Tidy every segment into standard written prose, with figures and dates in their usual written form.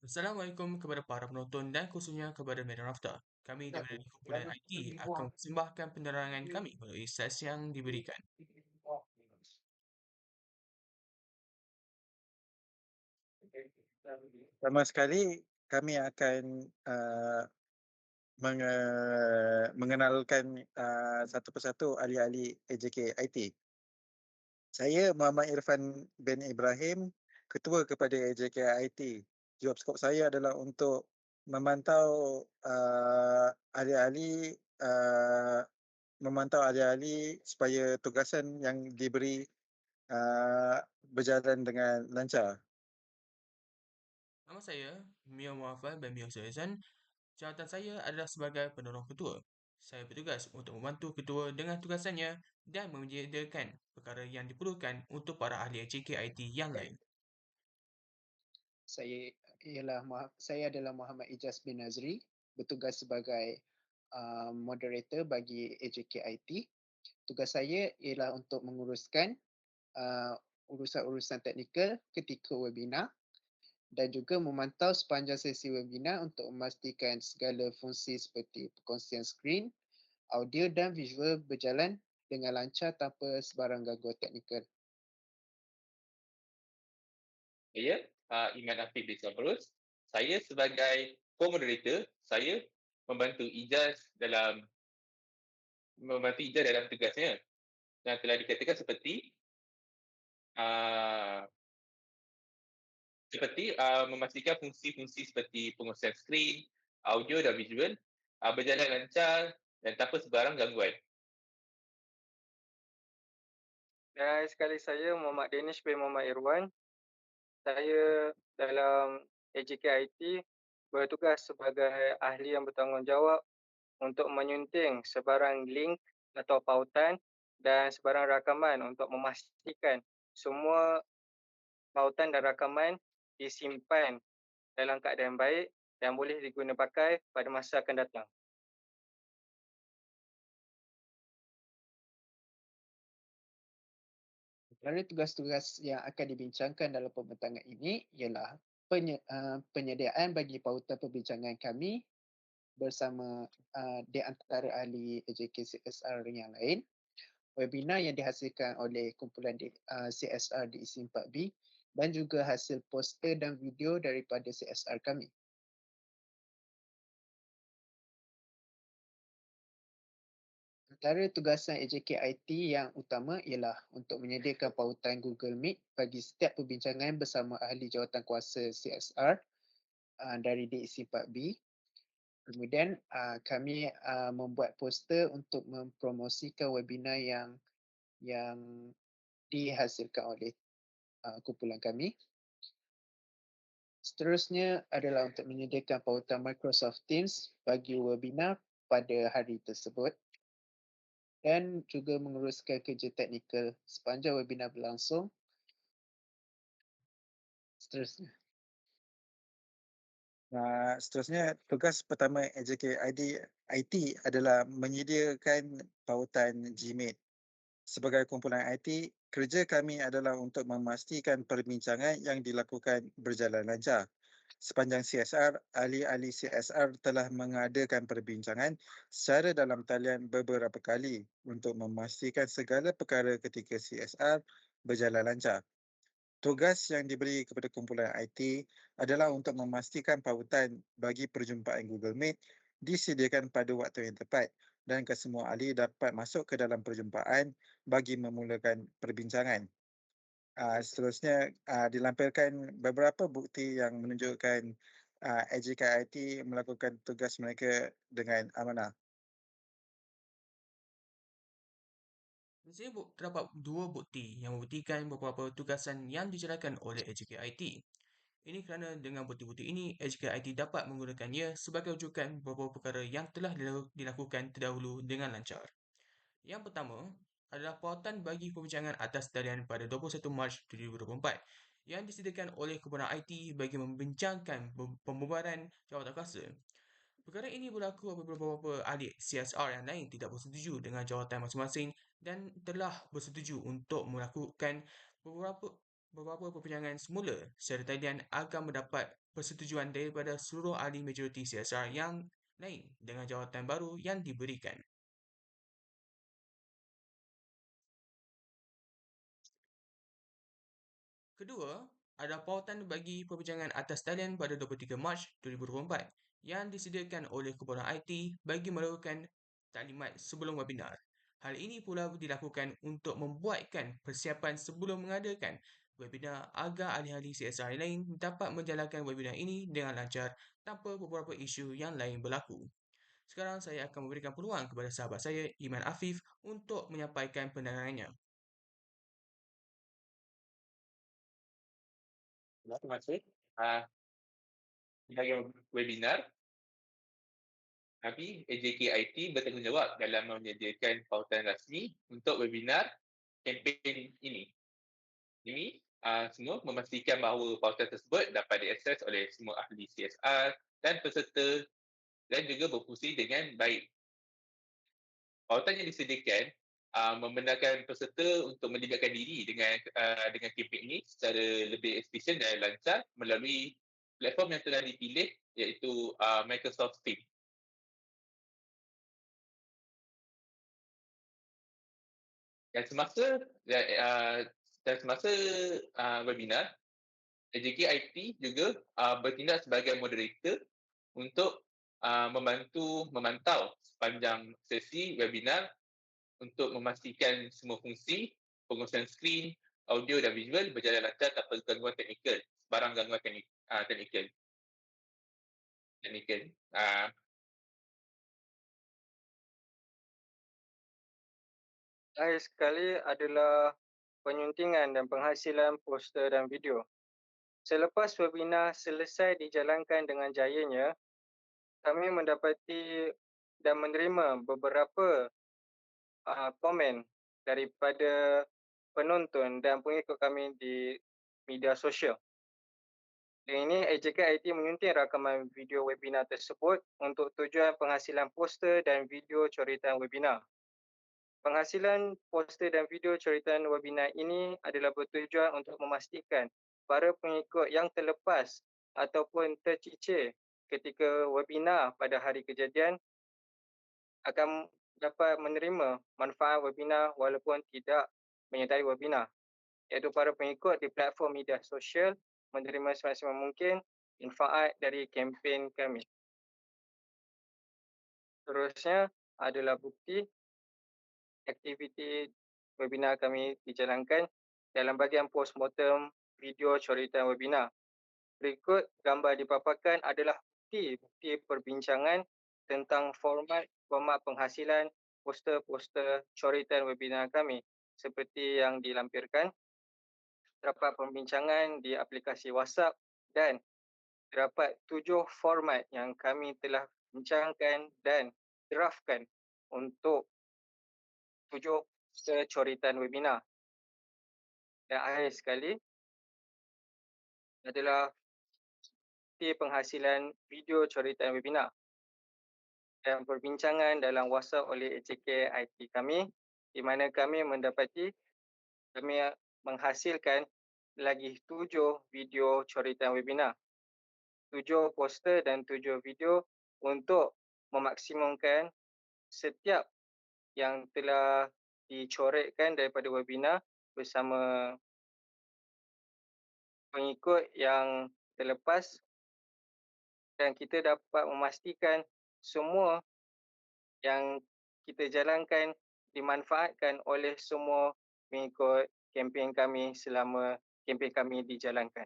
Assalamualaikum kepada para penonton dan khususnya kepada Medan Rafta. Kami daripada Kumpulan IT akan mempersembahkan penerangan kami melalui sesi yang diberikan. Pertama sekali kami akan mengenalkan satu persatu ahli-ahli AJK IT. Saya Muhammad Irfan bin Ibrahim, ketua kepada AJK IT. Jawab skop saya adalah untuk memantau ahli-ahli supaya tugasan yang diberi berjalan dengan lancar. Nama saya Mia Muafal bin Mia Suhaizan. Jawatan saya adalah sebagai penolong ketua. Saya bertugas untuk membantu ketua dengan tugasannya dan menyediakan perkara yang diperlukan untuk para ahli HK IT yang lain. Saya adalah Muhammad Ijaz bin Nazri, bertugas sebagai moderator bagi AJK IT. Tugas saya ialah untuk menguruskan urusan-urusan teknikal ketika webinar dan juga memantau sepanjang sesi webinar untuk memastikan segala fungsi seperti perkongsian skrin, audio dan visual berjalan dengan lancar tanpa sebarang gangguan teknikal. Saya Iman Afiq bin Sabrus. Saya sebagai co-moderator, saya membantu Ijaz dalam tugasnya yang telah dikatakan seperti memastikan fungsi-fungsi seperti pengurusan skrin, audio dan visual berjalan lancar dan tanpa sebarang gangguan. Dan sekali saya Muhammad Danish bin Muhammad Irwan. Saya dalam AJK IT bertugas sebagai ahli yang bertanggungjawab untuk menyunting sebarang link atau pautan dan sebarang rakaman untuk memastikan semua pautan dan rakaman disimpan dalam keadaan baik dan boleh diguna pakai pada masa akan datang. Antara tugas-tugas yang akan dibincangkan dalam pembentangan ini ialah penyediaan bagi pautan perbincangan kami bersama di antara ahli AJK CSR yang lain, webinar yang dihasilkan oleh kumpulan CSR diisi 4B dan juga hasil poster dan video daripada CSR kami. Antara tugasan AJK IT yang utama ialah untuk menyediakan pautan Google Meet bagi setiap perbincangan bersama ahli jawatankuasa CSR dari DEC 4B. Kemudian kami membuat poster untuk mempromosikan webinar yang dihasilkan oleh kumpulan kami. Seterusnya adalah untuk menyediakan pautan Microsoft Teams bagi webinar pada hari tersebut dan juga menguruskan kerja teknikal sepanjang webinar berlangsung. Seterusnya, tugas pertama AJK IT adalah menyediakan pautan Gmeet. Sebagai kumpulan IT, kerja kami adalah untuk memastikan perbincangan yang dilakukan berjalan lancar. Sepanjang CSR, ahli-ahli CSR telah mengadakan perbincangan secara dalam talian beberapa kali untuk memastikan segala perkara ketika CSR berjalan lancar. Tugas yang diberi kepada kumpulan IT adalah untuk memastikan pautan bagi perjumpaan Google Meet disediakan pada waktu yang tepat dan kesemua ahli dapat masuk ke dalam perjumpaan bagi memulakan perbincangan. Seterusnya, dilampirkan beberapa bukti yang menunjukkan AJK IT melakukan tugas mereka dengan amanah. Di sini terdapat dua bukti yang membuktikan beberapa tugasan yang dijalankan oleh AJK IT. Ini kerana dengan bukti-bukti ini, AJK IT dapat menggunakannya sebagai rujukan beberapa perkara yang telah dilakukan terdahulu dengan lancar. Yang pertama adalah pautan bagi perbincangan atas talian pada 21 Mac 2024 yang disediakan oleh kumpulan IT bagi membincangkan pembubaran jawatankuasa. Perkara ini berlaku apabila beberapa ahli CSR yang lain tidak bersetuju dengan jawatan masing-masing dan telah bersetuju untuk melakukan beberapa perbincangan semula secara talian agar mendapat persetujuan daripada seluruh ahli majoriti CSR yang lain dengan jawatan baru yang diberikan. Kedua, ada pautan bagi perbincangan atas talian pada 23 Mac 2024 yang disediakan oleh Kumpulan IT bagi melakukan taklimat sebelum webinar. Hal ini pula dilakukan untuk membuatkan persiapan sebelum mengadakan webinar agar ahli-ahli CSR lain dapat menjalankan webinar ini dengan lancar tanpa beberapa isu yang lain berlaku. Sekarang saya akan memberikan peluang kepada sahabat saya, Iman Afif, untuk menyampaikan pandangannya. Terima kasih. Di bahagian webinar, kami AJKIT bertanggungjawab dalam menyediakan pautan rasmi untuk webinar kempen ini. Ini semua memastikan bahawa pautan tersebut dapat diakses oleh semua ahli CSR dan peserta dan juga berfungsi dengan baik. Pautan yang disediakan membenarkan peserta untuk melibatkan diri dengan kempen ini secara lebih efisien dan lancar melalui platform yang telah dipilih iaitu Microsoft Teams. Dan semasa webinar, AJKIT juga bertindak sebagai moderator untuk memantau sepanjang sesi webinar untuk memastikan semua fungsi, pengurusan skrin, audio dan visual berjalan lancar tanpa gangguan teknikal, sebarang gangguan teknikal. Akhir sekali adalah penyuntingan dan penghasilan poster dan video. Selepas webinar selesai dijalankan dengan jayanya, kami mendapati dan menerima beberapa komen daripada penonton dan pengikut kami di media sosial. Dan ini AJKIT menyunting rakaman video webinar tersebut untuk tujuan penghasilan poster dan video coretan webinar. Penghasilan poster dan video coretan webinar ini adalah bertujuan untuk memastikan para pengikut yang terlepas ataupun tercicir ketika webinar pada hari kejadian akan dapat menerima manfaat webinar walaupun tidak menyertai webinar, iaitu para pengikut di platform media sosial menerima semaksimal mungkin manfaat dari kempen kami. Seterusnya adalah bukti aktiviti webinar kami dijalankan dalam bahagian postmortem video coretan webinar. Berikut gambar dipaparkan adalah bukti perbincangan tentang format penghasilan poster-poster coretan webinar kami seperti yang dilampirkan. Terdapat perbincangan di aplikasi WhatsApp dan terdapat 7 format yang kami telah bincangkan dan draftkan untuk 7 coretan webinar. Dan akhir sekali adalah bukti penghasilan video coretan webinar dan perbincangan dalam WhatsApp oleh AJKIT kami di mana kami mendapati kami menghasilkan lagi 7 video coretan webinar, 7 poster dan 7 video untuk memaksimumkan setiap yang telah dicoretkan daripada webinar bersama pengikut yang terlepas dan kita dapat memastikan semua yang kita jalankan dimanfaatkan oleh semua pengikut kempen kami selama kempen kami dijalankan.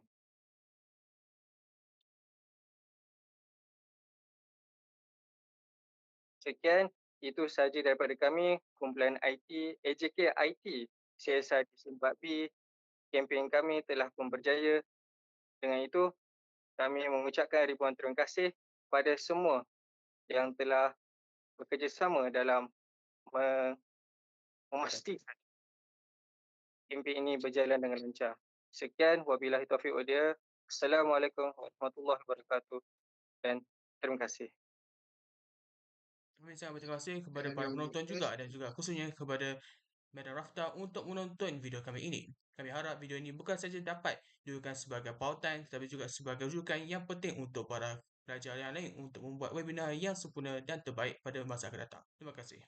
Sekian, itu sahaja daripada kami, kumpulan IT, AJKIT, CSR Division 4B. Kempen kami telah pun berjaya. Dengan itu, kami mengucapkan ribuan terima kasih kepada semua yang telah bekerjasama dalam memastikan kempen ini berjalan dengan lancar. Sekian, wabillahi taufiq wal hidayah. Assalamualaikum warahmatullahi wabarakatuh dan terima kasih. Terima kasih kepada para penonton juga dan juga khususnya kepada Medan Rafta untuk menonton video kami ini. Kami harap video ini bukan saja dapat digunakan sebagai pautan tetapi juga sebagai rujukan yang penting untuk para pelajar yang lain untuk membuat webinar yang sempurna dan terbaik pada masa akan datang. Terima kasih.